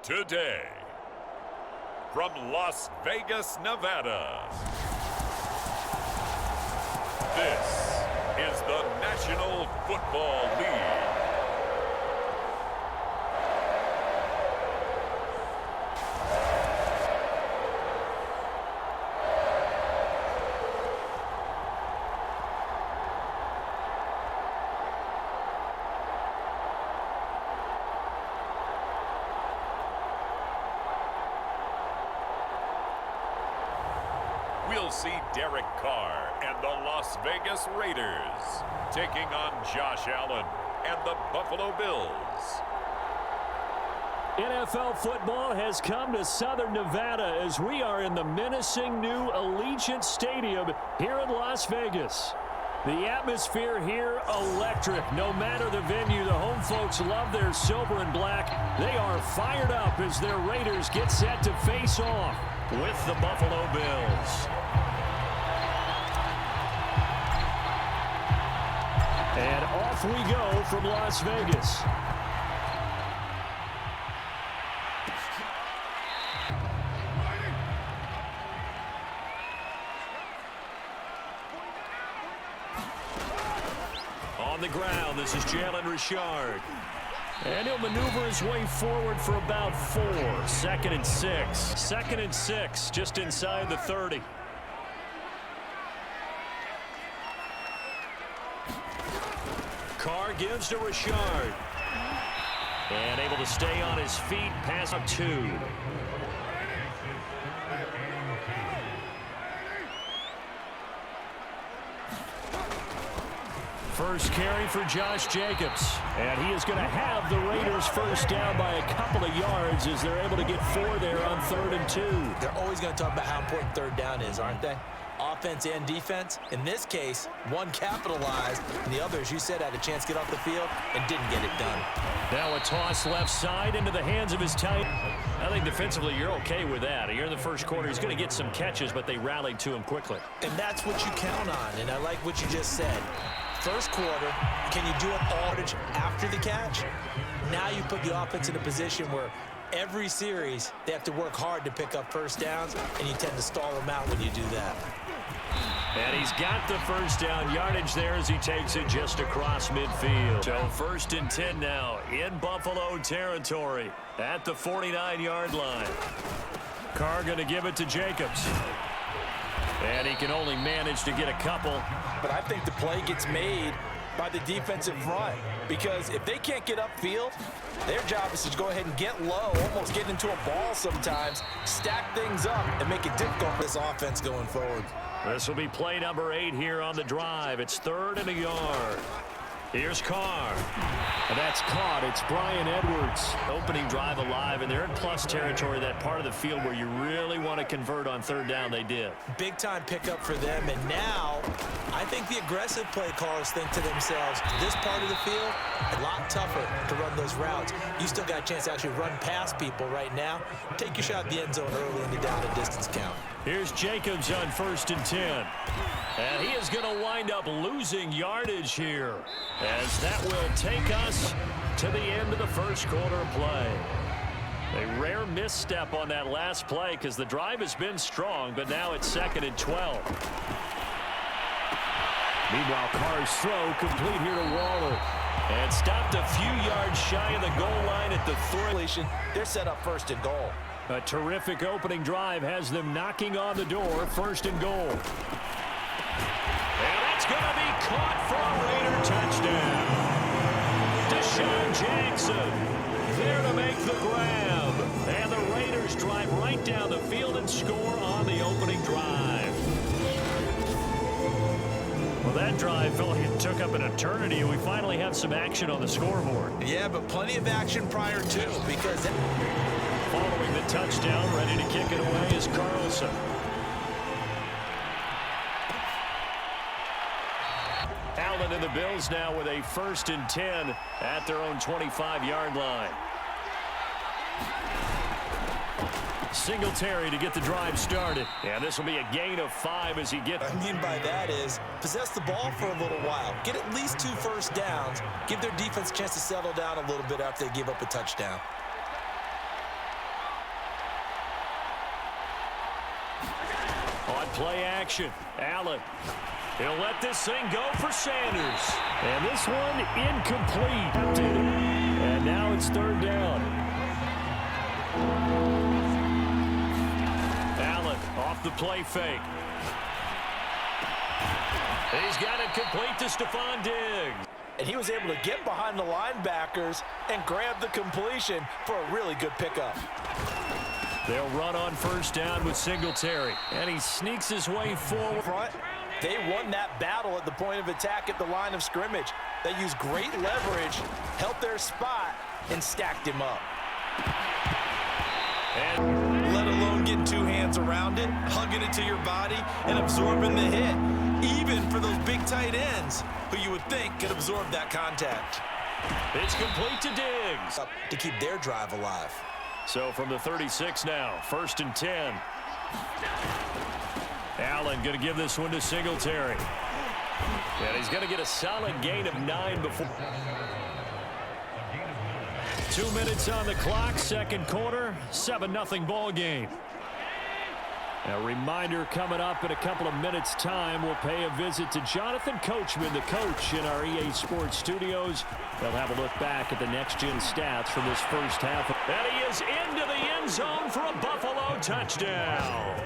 Today, from Las Vegas, Nevada, this is the National Football League. We'll see Derek Carr and the Las Vegas Raiders taking on Josh Allen and the Buffalo Bills. NFL football has come to Southern Nevada as we are in the menacing new Allegiant Stadium here in Las Vegas. The atmosphere here, electric. No matter the venue, the home folks love their silver and black. They are fired up as their Raiders get set to face off with the Buffalo Bills. And off we go from Las Vegas. On the ground, this is Jalen Richard. And he'll maneuver his way forward for about 4. 2nd and 6. 2nd and 6, just inside the 30. Carr gives to Richard. And able to stay on his feet, pass up 2. First carry for Josh Jacobs. And he is going to have the Raiders first down by a couple of yards as they're able to get 4 there on 3rd and 2. They're always going to talk about how important third down is, aren't they? Offense and defense. In this case, one capitalized, and the other, as you said, had a chance to get off the field and didn't get it done. Now a toss left side into the hands of his tight. I think defensively you're okay with that. Here in the first quarter, he's going to get some catches, but they rallied to him quickly. And that's what you count on, and I like what you just said. First quarter, can you do it all after the catch? Now you put the offense in a position where every series they have to work hard to pick up first downs, and you tend to stall them out when you do that. And he's got the first down yardage there as he takes it just across midfield. So 1st and 10 now in Buffalo territory at the 49-yard line. Carr going to give it to Jacobs. And he can only manage to get a couple. But I think the play gets made by the defensive front, because if they can't get upfield, their job is to go ahead and get low, almost get into a ball sometimes, stack things up, and make it difficult for this offense going forward. This will be play number 8 here on the drive. It's 3rd and a yard. Here's Carr. And that's caught. It's Brian Edwards. Opening drive alive, and they're in plus territory, that part of the field where you really want to convert on 3rd down. They did. Big-time pickup for them, and now I think the aggressive play callers think to themselves, this part of the field, a lot tougher to run those routes. You still got a chance to actually run past people right now. Take your shot at the end zone early in the down and distance count. Here's Jacobs on 1st and 10. And he is going to wind up losing yardage here, as that will take us to the end of the first quarter of play. A rare misstep on that last play because the drive has been strong, but now it's 2nd and 12. Meanwhile, Carr's throw complete here to Waller. And stopped a few yards shy of the goal line at the 3. They're set up 1st and goal. A terrific opening drive has them knocking on the door, 1st and goal. And that's going to be caught for a Raider touchdown. Deshaun Jackson there to make the grab. And the Raiders drive right down the field and score on the opening drive. Well, that drive felt like it took up an eternity, and we finally have some action on the scoreboard. Yeah, but plenty of action prior to, because following the touchdown, ready to kick it away is Carlson. Allen and the Bills now with a 1st and 10 at their own 25-yard line. Singletary to get the drive started. And this will be a gain of 5 as he gets. What I mean by that is possess the ball for a little while. Get at least 2 first downs. Give their defense a chance to settle down a little bit after they give up a touchdown. Play action. Allen. He'll let this thing go for Sanders. And this one incomplete. And now it's third down. Allen off the play fake. He's got it complete to Stephon Diggs. And he was able to get behind the linebackers and grab the completion for a really good pickup. They'll run on first down with Singletary. And he sneaks his way forward. They won that battle at the point of attack at the line of scrimmage. They used great leverage, held their spot, and stacked him up. And let alone getting two hands around it, hugging it to your body, and absorbing the hit. Even for those big tight ends, who you would think could absorb that contact. It's complete to Diggs. To keep their drive alive. So from the 36 now, 1st and 10. Allen going to give this one to Singletary. And he's going to get a solid gain of 9 before. 2 minutes on the clock, second quarter, 7-0 ball game. A reminder coming up in a couple of minutes' time. We'll pay a visit to Jonathan Coachman, the coach, in our EA Sports studios. They'll have a look back at the next-gen stats from this first half. And he is into the end zone for a Buffalo touchdown.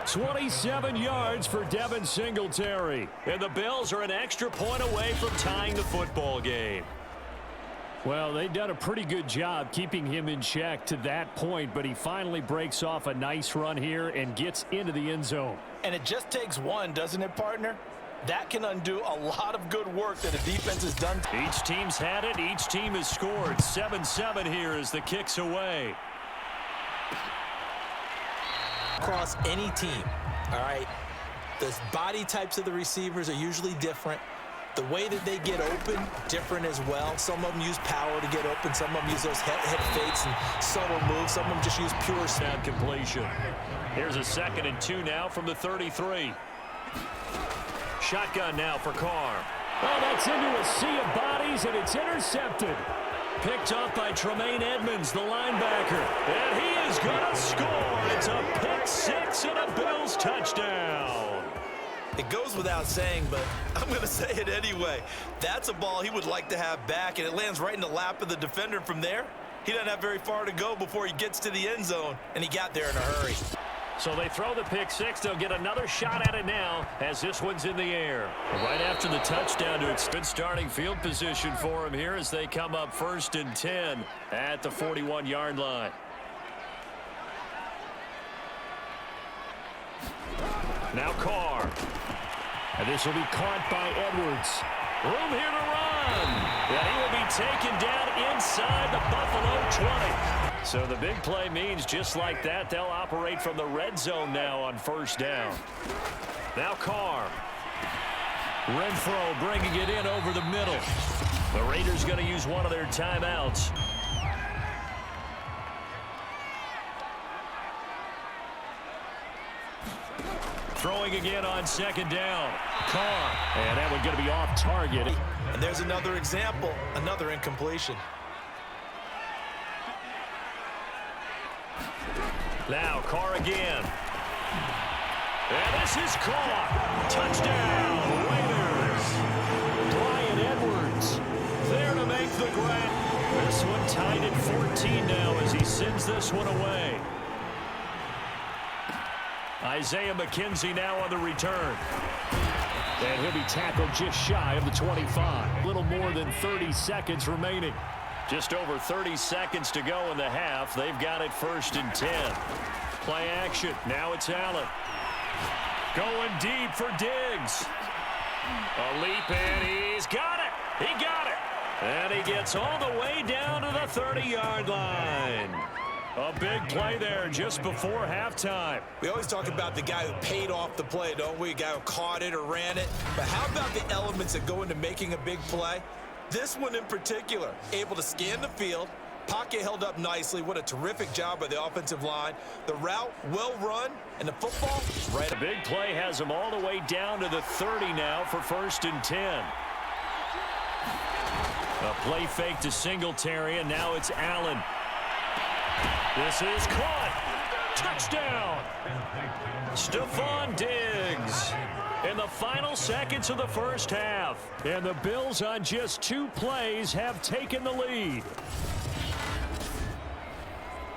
27 yards for Devin Singletary. And the Bills are an extra point away from tying the football game. Well, they've done a pretty good job keeping him in check to that point, but he finally breaks off a nice run here and gets into the end zone. And it just takes one, doesn't it, partner? That can undo a lot of good work that a defense has done. Each team's had it. Each team has scored. 7-7 here as the kick's away. Across any team, all right, the body types of the receivers are usually different. The way that they get open, different as well. Some of them use power to get open. Some of them use those head fakes and subtle moves. Some of them just use pure snap completion. Here's a 2nd and 2 now from the 33. Shotgun now for Carr. Oh, that's into a sea of bodies, and it's intercepted. Picked off by Tremaine Edmonds, the linebacker. And he is going to score. It's a pick 6 and a Bills touchdown. It goes without saying, but I'm going to say it anyway. That's a ball he would like to have back, and it lands right in the lap of the defender from there. He doesn't have very far to go before he gets to the end zone, and he got there in a hurry. So they throw the pick 6. They'll get another shot at it now as this one's in the air. Right after the touchdown to its good starting field position for him here as they come up 1st and 10 at the 41-yard line. Now Carr. And this will be caught by Edwards. Room here to run. And he will be taken down inside the Buffalo 20. So the big play means just like that, they'll operate from the red zone now on 1st down. Now Carr. Renfro bringing it in over the middle. The Raiders going to use one of their timeouts. Throwing again on 2nd down. Carr. And that one's going to be off target. And there's another example, another incompletion. Now Carr again. And this is caught. Touchdown, Raiders. Bryan Edwards there to make the grab. This one tied at 14 now as he sends this one away. Isaiah McKenzie now on the return. And he'll be tackled just shy of the 25. A little more than 30 seconds remaining. Just over 30 seconds to go in the half. They've got it 1st and 10. Play action. Now it's Allen. Going deep for Diggs. A leap, and he's got it. He got it. And he gets all the way down to the 30-yard line. A big play there just before halftime. We always talk about the guy who paid off the play, don't we? A guy who caught it or ran it. But how about the elements that go into making a big play? This one in particular, able to scan the field, pocket held up nicely. What a terrific job by the offensive line. The route, well run, and the football, right. The big play has him all the way down to the 30 now for 1st and 10. A play fake to Singletary, and now it's Allen. This is caught. Touchdown! Stephon Diggs in the final seconds of the first half. And the Bills on just 2 plays have taken the lead.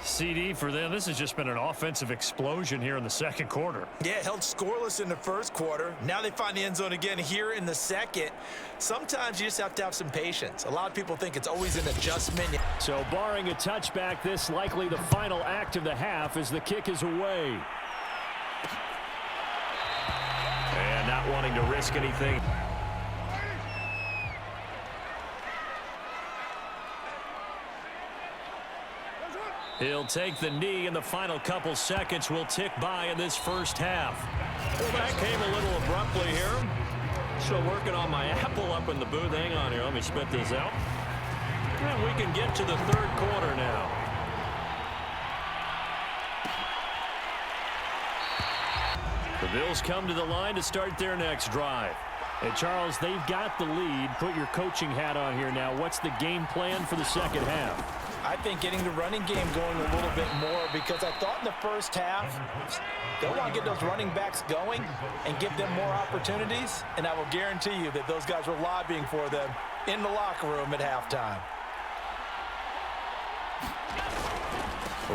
CD for them, this has just been an offensive explosion here in the second quarter. Yeah, held scoreless in the first quarter. Now they find the end zone again here in the second. Sometimes you just have to have some patience. A lot of people think it's always an adjustment. So barring a touchback, this likely the final act of the half as the kick is away. And not wanting to risk anything. He'll take the knee, and the final couple seconds will tick by in this first half. Well, that came a little abruptly here. Still working on my apple up in the booth. Hang on here. Let me spit this out. And we can get to the third quarter now. The Bills come to the line to start their next drive. And Charles, they've got the lead. Put your coaching hat on here now. What's the game plan for the second half? I think getting the running game going a little bit more, because I thought in the first half they'll want to get those running backs going and give them more opportunities, and I will guarantee you that those guys were lobbying for them in the locker room at halftime.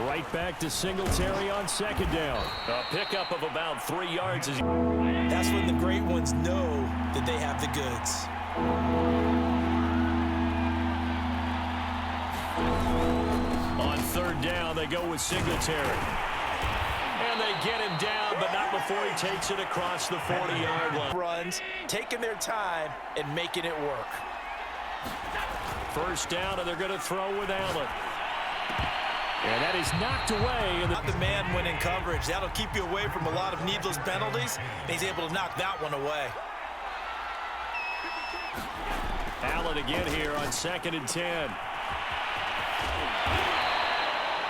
Right back to Singletary on second down. A pickup of about 3 yards. That's when the great ones know that they have the goods. On third down, they go with Singletary. And they get him down, but not before he takes it across the 40-yard line. Runs, taking their time and making it work. First down, and they're going to throw with Allen. And that is knocked away. Not the man winning coverage. That'll keep you away from a lot of needless penalties. And he's able to knock that one away. Allen again here on 2nd and 10.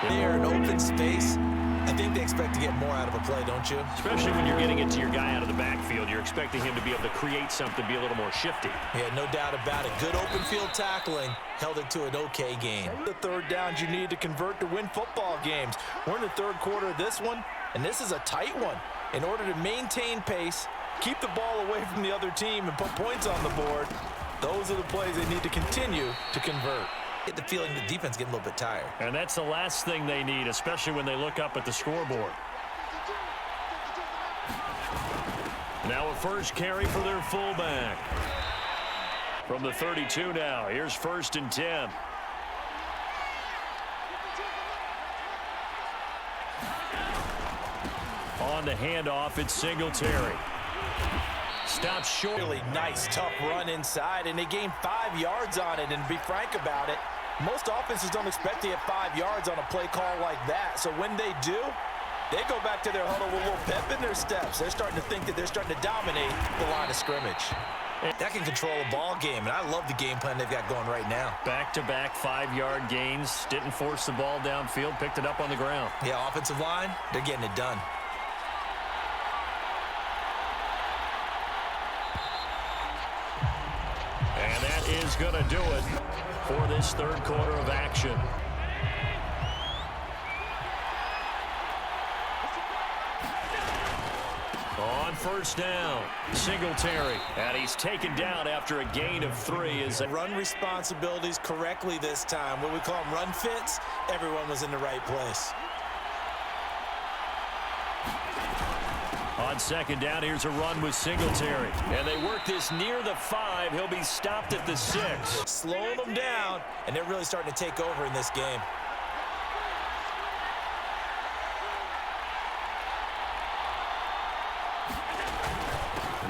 They're in open space. I think they expect to get more out of a play, don't you? Especially when you're getting it to your guy out of the backfield. You're expecting him to be able to create something, be a little more shifty. Yeah, no doubt about it. Good open field tackling held it to an okay game. The third downs you need to convert to win football games. We're in the third quarter of this one, and this is a tight one. In order to maintain pace, keep the ball away from the other team, and put points on the board, those are the plays they need to continue to convert. Get the feeling the defense getting a little bit tired. And that's the last thing they need, especially when they look up at the scoreboard. Now a first carry for their fullback. From the 32 now, here's 1st and 10. On the handoff, it's Singletary. Stops short. Really nice, tough run inside, and they gained 5 yards on it. And to be frank about it, most offenses don't expect to get 5 yards on a play call like that. So when they do, they go back to their huddle with a little pep in their steps. They're starting to think that they're starting to dominate the line of scrimmage. That can control a ball game, and I love the game plan they've got going right now. Back-to-back 5-yard gains. Didn't force the ball downfield, picked it up on the ground. Yeah, offensive line, they're getting it done. And that is going to do it for this third quarter of action. On first down, Singletary. And he's taken down after a gain of 3. As run responsibilities correctly this time. What we call them run fits, everyone was in the right place. On second down, here's a run with Singletary. And they work this near the 5. He'll be stopped at the 6. Slowing them down, and they're really starting to take over in this game.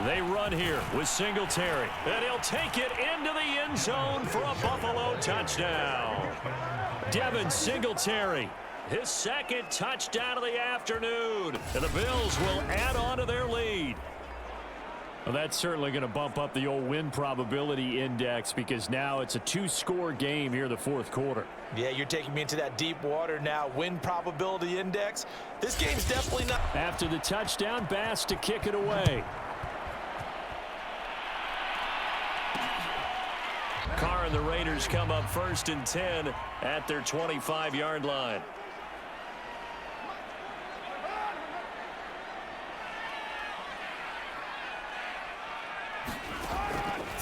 They run here with Singletary. And he'll take it into the end zone for a Buffalo touchdown. Devin Singletary. His second touchdown of the afternoon. And the Bills will add on to their lead. Well, that's certainly going to bump up the old win probability index, because now it's a 2-score game here in the fourth quarter. Yeah, you're taking me into that deep water now. Win probability index. This game's definitely not. After the touchdown, Bass to kick it away. Carr and the Raiders come up 1st and 10 at their 25-yard line.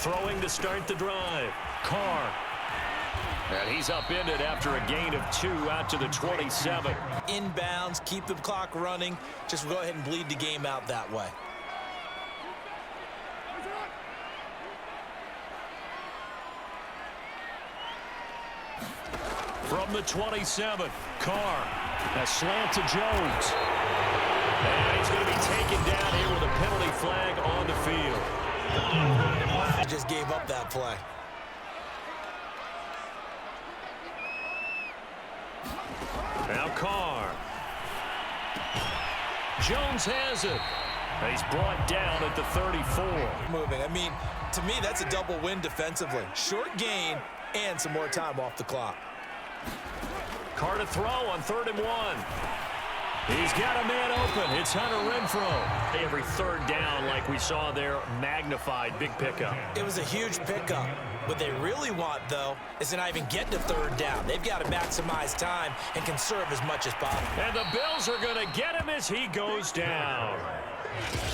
Throwing to start the drive. Carr. And he's upended after a gain of 2 out to the 27. Inbounds, keep the clock running. Just go ahead and bleed the game out that way. From the 27, Carr. A slant to Jones. And he's going to be taken down here with a penalty flag on the field. He just gave up that play. Now Carr. Jones has it. He's brought down at the 34. Moving. I mean, to me, that's a double win defensively. Short gain and some more time off the clock. Carr to throw on 3rd and 1. He's got a man open. It's Hunter Renfrow. Every third down, like we saw there, magnified. Big pickup. It was a huge pickup. What they really want, though, is to not even get to 3rd down. They've got to maximize time and conserve as much as possible. And the Bills are going to get him as he goes down.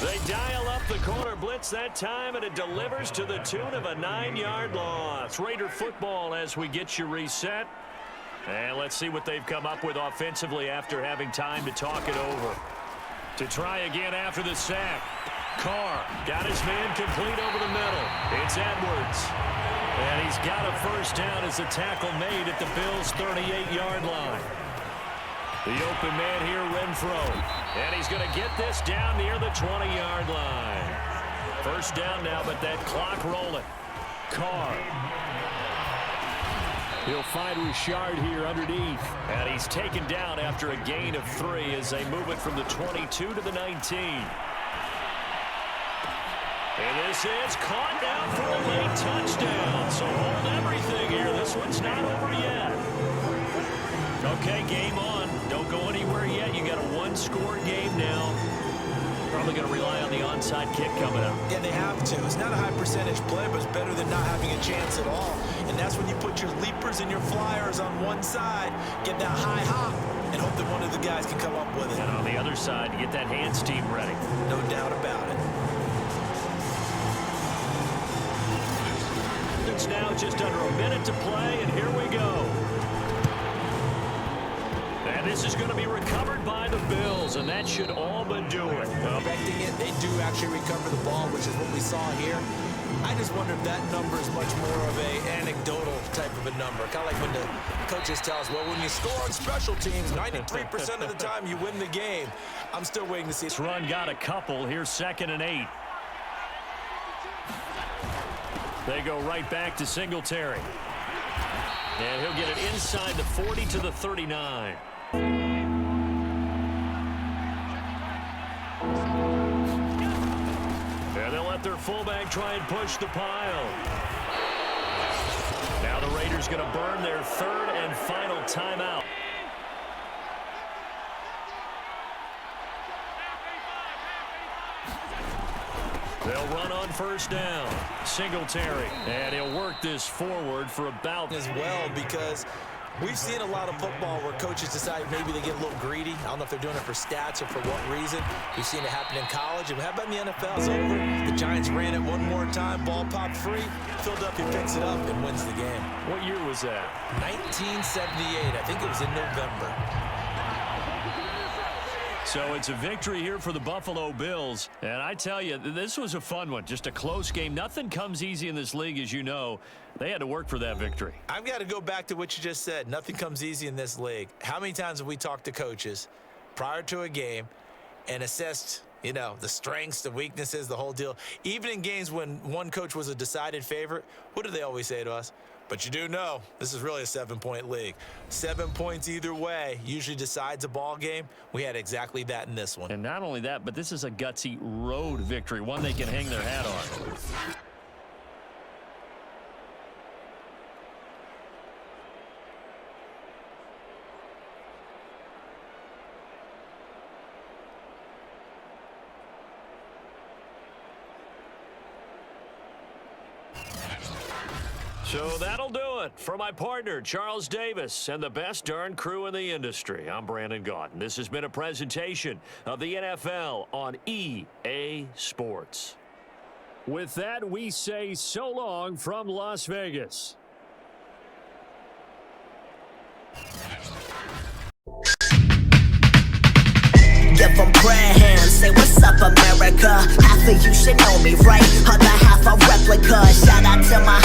They dial up the corner blitz that time, and it delivers to the tune of a 9-yard loss. Raider football as we get you reset. And let's see what they've come up with offensively after having time to talk it over. To try again after the sack. Carr got his man complete over the middle. It's Edwards. And he's got a first down as the tackle made at the Bills' 38-yard line. The open man here, Renfrow. And he's going to get this down near the 20-yard line. First down now, but that clock rolling. Carr. He'll find Richard here underneath. And he's taken down after a gain of 3 as they move it from the 22 to the 19. And this is caught down for a late touchdown. So hold everything here. This one's not over yet. Okay, game on. Don't go anywhere yet. You got a 1-score game now. Probably going to rely on the onside kick coming up. Yeah, they have to. It's not a high percentage play, but it's better than not having a chance at all. And that's when you put your leapers and your flyers on one side, get that high hop, and hope that one of the guys can come up with it. And on the other side, get that hands team ready. No doubt about it. It's now just under a minute to play, and here we go. And this is going to be recovered by the Bills, and that should all but do it. Expecting it, they do actually recover the ball, which is what we saw here. I just wonder if that number is much more of a anecdotal type of a number. Kind of like when the coaches tell us, well, when you score on special teams, 93% of the time you win the game. I'm still waiting to see. This run got a couple. Here's 2nd and 8. They go right back to Singletary. And he'll get it inside the 40 to the 39. And they'll let their fullback try and push the pile. Now the Raiders going to burn their 3rd and final timeout. They'll run on first down. Singletary. And he'll work this forward for about as well, because we've seen a lot of football where coaches decide maybe they get a little greedy. I don't know if they're doing it for stats or for what reason. We've seen it happen in college. And how about in the NFL? It's over. The Giants ran it one more time. Ball popped free. Philadelphia picks it up and wins the game. What year was that? 1978. I think it was in November. So it's a victory here for the Buffalo Bills. And I tell you, this was a fun one. Just a close game. Nothing comes easy in this league, as you know. They had to work for that victory. I've got to go back to what you just said. Nothing comes easy in this league. How many times have we talked to coaches prior to a game and assessed, you know, the strengths, the weaknesses, the whole deal? Even in games when one coach was a decided favorite, what do they always say to us? But you do know this is really a 7-point league. 7 points either way usually decides a ball game. We had exactly that in this one. And not only that, but this is a gutsy road victory, one they can hang their hat on. So that'll do it for my partner, Charles Davis, and the best darn crew in the industry. I'm Brandon Gaudin. This has been a presentation of the NFL on EA Sports. With that, we say so long from Las Vegas. Give them prayer hands, say what's up America. Half of you should know me, right? Other half a replica. Shout out to my